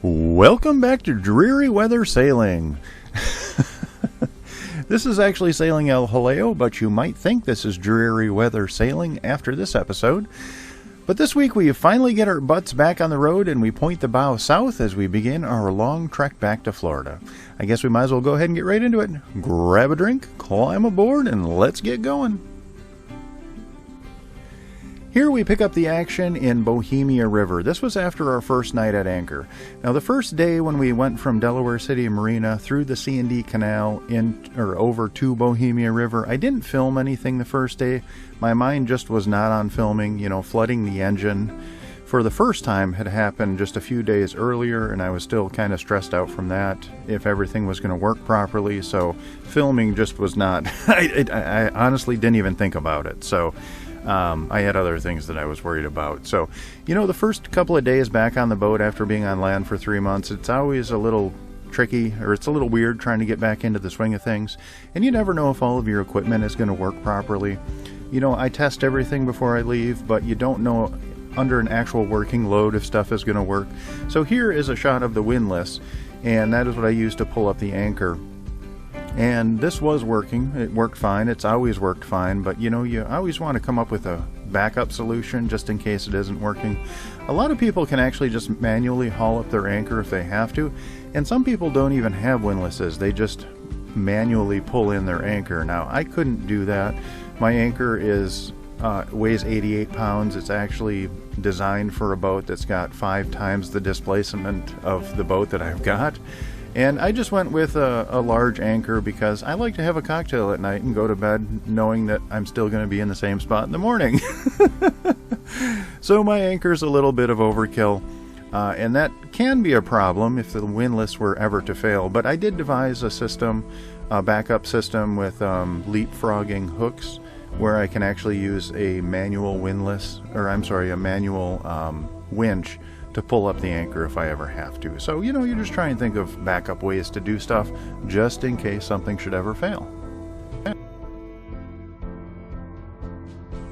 Welcome back to Dreary Weather Sailing. This is actually Sailing El Jaleo, but you might think this is Dreary Weather Sailing after this episode. But this week we finally get our butts back on the road and we point the bow south as we begin our long trek back to Florida. I guess we might as well go ahead and get right into it. Grab a drink, climb aboard, and let's get going. Here we pick up the action in Bohemia River. This was after our first night at anchor. Now the first day when we went from Delaware City Marina through the C&D Canal over to Bohemia River, I didn't film anything the first day. My mind just was not on filming. Flooding the engine for the first time had happened just a few days earlier, and I was still kind of stressed out from that, if everything was going to work properly. So filming just was not, I honestly didn't even think about it. So I had other things that I was worried about. So, the first couple of days back on the boat after being on land for 3 months, it's always a little tricky, or it's a little weird trying to get back into the swing of things. And you never know if all of your equipment is going to work properly. I test everything before I leave, but you don't know under an actual working load if stuff is going to work. So here is a shot of the windlass, and that is what I used to pull up the anchor. And this was working. It worked fine. It's always worked fine, but you always want to come up with a backup solution just in case it isn't working. A lot of people can actually just manually haul up their anchor if they have to, and some people don't even have windlasses. They just manually pull in their anchor. Now, I couldn't do that. My anchor weighs 88 pounds. It's actually designed for a boat that's got 5 times the displacement of the boat that I've got. And I just went with a large anchor because I like to have a cocktail at night and go to bed knowing that I'm still going to be in the same spot in the morning. So my anchor's a little bit of overkill, and that can be a problem if the windlass were ever to fail. But I did devise a backup system with leapfrogging hooks where I can actually use a manual winch to pull up the anchor if I ever have to. So, you just try and think of backup ways to do stuff just in case something should ever fail.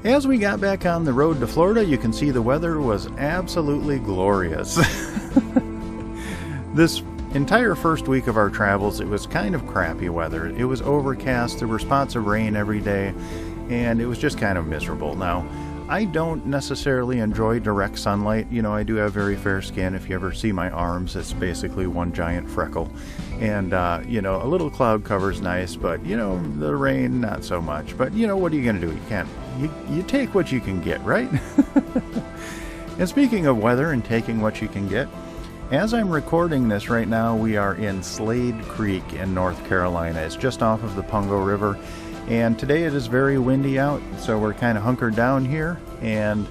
As we got back on the road to Florida, you can see the weather was absolutely glorious. This entire first week of our travels, it was kind of crappy weather. It was overcast, there were spots of rain every day, and it was just kind of miserable. Now, I don't necessarily enjoy direct sunlight. I do have very fair skin. If you ever see my arms, it's basically one giant freckle. And, a little cloud cover's nice, but, the rain, not so much. But, what are you going to do? You take what you can get, right? And speaking of weather and taking what you can get, as I'm recording this right now, we are in Slade Creek in North Carolina. It's just off of the Pungo River. And today it is very windy out, so we're kind of hunkered down here, and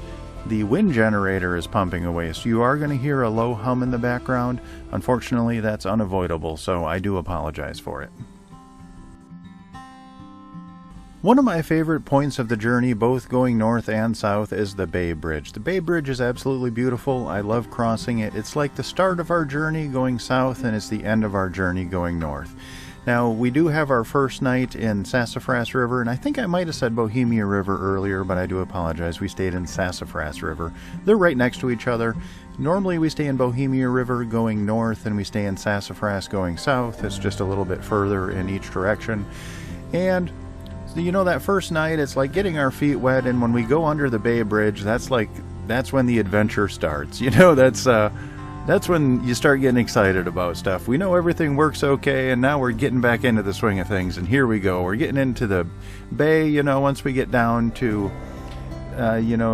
the wind generator is pumping away. So you are going to hear a low hum in the background. Unfortunately, that's unavoidable, so I do apologize for it. One of my favorite points of the journey, both going north and south, is the Bainbridge. The Bainbridge is absolutely beautiful. I love crossing it. It's like the start of our journey going south, and it's the end of our journey going north. Now, we do have our first night in Sassafras River, and I think I might have said Bohemia River earlier, but I do apologize. We stayed in Sassafras River. They're right next to each other. Normally we stay in Bohemia River going north, and we stay in Sassafras going south. It's just a little bit further in each direction. And that first night, it's like getting our feet wet, and when we go under the Bainbridge, that's when the adventure starts. That's when you start getting excited about stuff. We know everything works okay, and now we're getting back into the swing of things, and here we go. We're getting into the bay, once we get down to,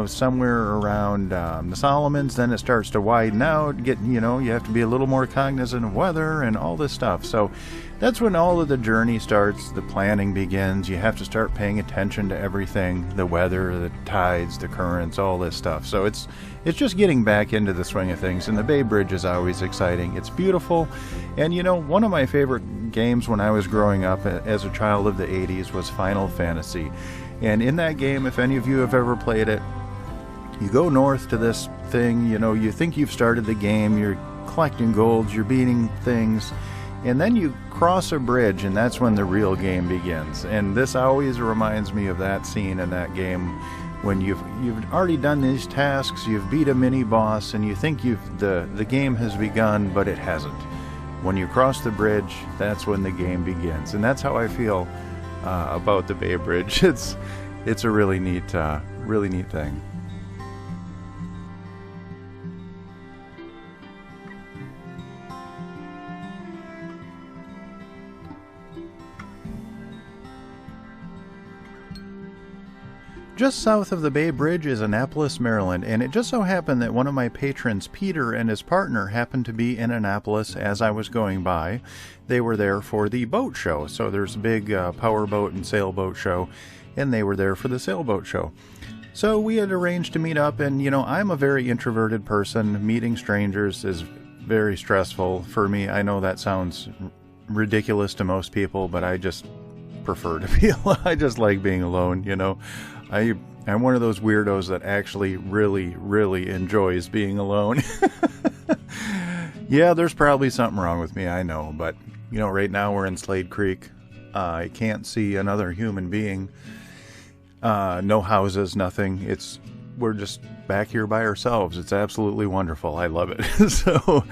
somewhere around the Solomons, then it starts to widen out. You have to be a little more cognizant of weather and all this stuff. So that's when all of the journey starts, the planning begins. You have to start paying attention to everything, the weather, the tides, the currents, all this stuff. So it's just getting back into the swing of things, and the Bainbridge is always exciting. It's beautiful, and one of my favorite games when I was growing up as a child of the 80s was Final Fantasy. And in that game, if any of you have ever played it, you go north to this thing, you think you've started the game, you're collecting golds, you're beating things, and then you cross a bridge, and that's when the real game begins. And this always reminds me of that scene in that game when you've already done these tasks, you've beat a mini boss, and you think the game has begun, but it hasn't. When you cross the bridge, that's when the game begins, and that's how I feel about the Bainbridge. It's a really neat thing. Just south of the Bainbridge is Annapolis, Maryland, and it just so happened that one of my patrons, Peter, and his partner happened to be in Annapolis as I was going by. They were there for the boat show, so there's a big powerboat and sailboat show, and they were there for the sailboat show. So we had arranged to meet up, and I'm a very introverted person. Meeting strangers is very stressful for me. I know that sounds ridiculous to most people, but I just prefer to be alone. I just like being alone, I'm one of those weirdos that actually really, really enjoys being alone. Yeah, there's probably something wrong with me, I know, but right now we're in Slade Creek. I can't see another human being. No houses, nothing. We're just back here by ourselves. It's absolutely wonderful. I love it. So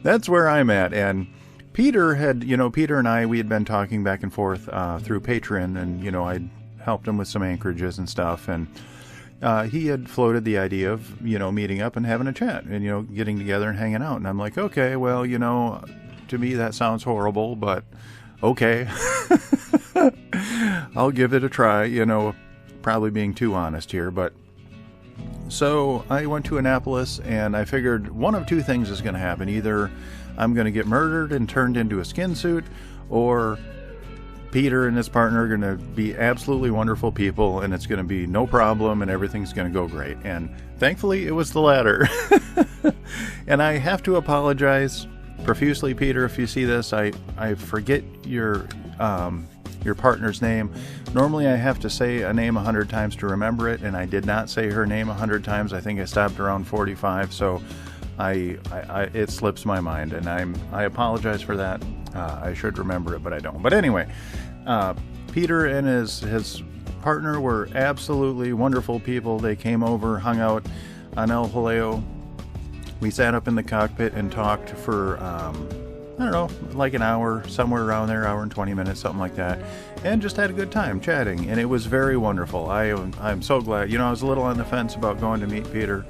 that's where I'm at. And Peter and I, we had been talking back and forth through Patreon, and I'd helped him with some anchorages and stuff, and he had floated the idea of meeting up and having a chat and getting together and hanging out. And I'm like, okay, well, to me that sounds horrible, but okay. I'll give it a try, probably being too honest here. But so I went to Annapolis, and I figured one of two things is going to happen. Either I'm going to get murdered and turned into a skin suit, or Peter and his partner are going to be absolutely wonderful people, and it's going to be no problem, and everything's going to go great. And thankfully, it was the latter. And I have to apologize profusely, Peter, if you see this. I forget your partner's name. Normally, I have to say a name 100 times to remember it, and I did not say her name 100 times. I think I stopped around 45, so it slips my mind, and I apologize for that. I should remember it, but I don't. But anyway, Peter and his partner were absolutely wonderful people. They came over, hung out on El Jaleo. We sat up in the cockpit and talked for, I don't know, like an hour, somewhere around there, hour and 20 minutes, something like that, and just had a good time chatting, and it was very wonderful. I'm so glad. I was a little on the fence about going to meet Peter,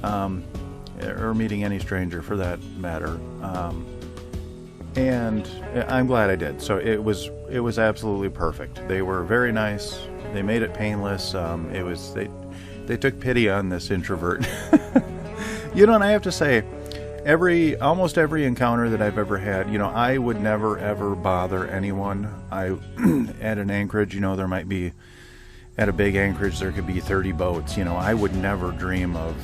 or meeting any stranger for that matter. And I'm glad I did. So it was absolutely perfect. They were very nice. They made it painless. They took pity on this introvert. And I have to say, almost every encounter that I've ever had, I would never ever bother anyone. At an anchorage, there might be, at a big anchorage, there could be 30 boats. I would never dream of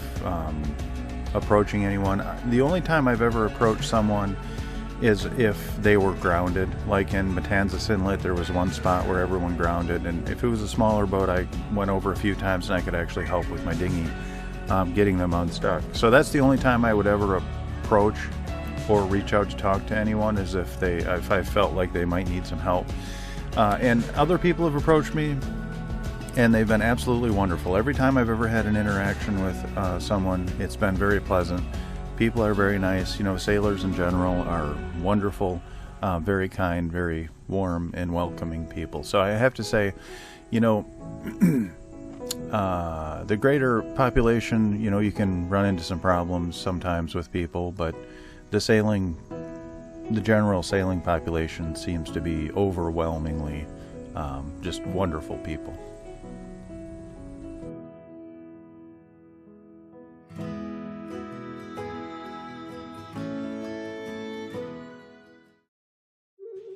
approaching anyone. The only time I've ever approached someone is if they were grounded. Like in Matanzas Inlet, there was one spot where everyone grounded, and if it was a smaller boat, I went over a few times and I could actually help with my dinghy getting them unstuck. So that's the only time I would ever approach or reach out to talk to anyone, is if I felt like they might need some help. And other people have approached me, and they've been absolutely wonderful. Every time I've ever had an interaction with someone, it's been very pleasant. People are very nice. Sailors in general are wonderful, very kind, very warm and welcoming people. So I have to say, the greater population, you can run into some problems sometimes with people, but the general sailing population seems to be overwhelmingly just wonderful people.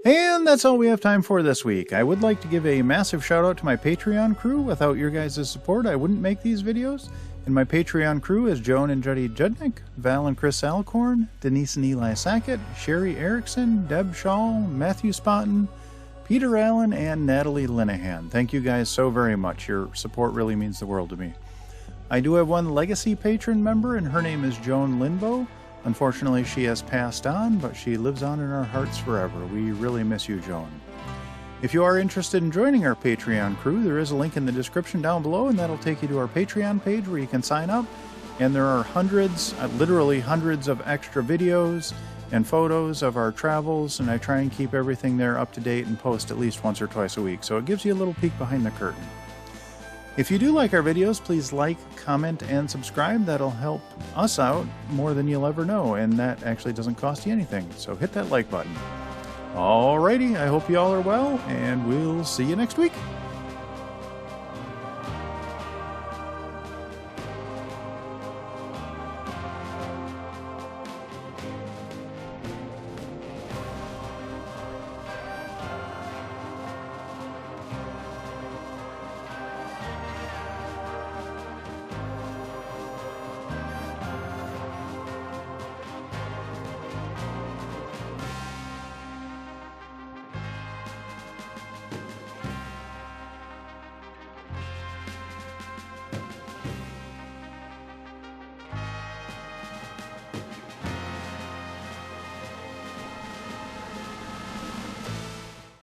And that's all we have time for this week. I would like to give a massive shout out to my Patreon crew. Without your guys' support, I wouldn't make these videos. And my Patreon crew is Joan and Juddy Judnick, Val and Chris Alcorn, Denise and Eli Sackett, Sherry Erickson, Deb Shaw, Matthew Spotton, Peter Allen, and Natalie Linehan. Thank you guys so very much. Your support really means the world to me. I do have one legacy patron member, and her name is Joan Linbo. Unfortunately, she has passed on, but she lives on in our hearts forever. We really miss you, Joan. If you are interested in joining our Patreon crew, there is a link in the description down below, and that'll take you to our Patreon page where you can sign up. And there are hundreds, literally hundreds of extra videos and photos of our travels, and I try and keep everything there up to date and post at least once or twice a week, so it gives you a little peek behind the curtain. If you do like our videos, please like, comment, and subscribe. That'll help us out more than you'll ever know, and that actually doesn't cost you anything, so hit that like button. Alrighty, I hope you all are well, and we'll see you next week.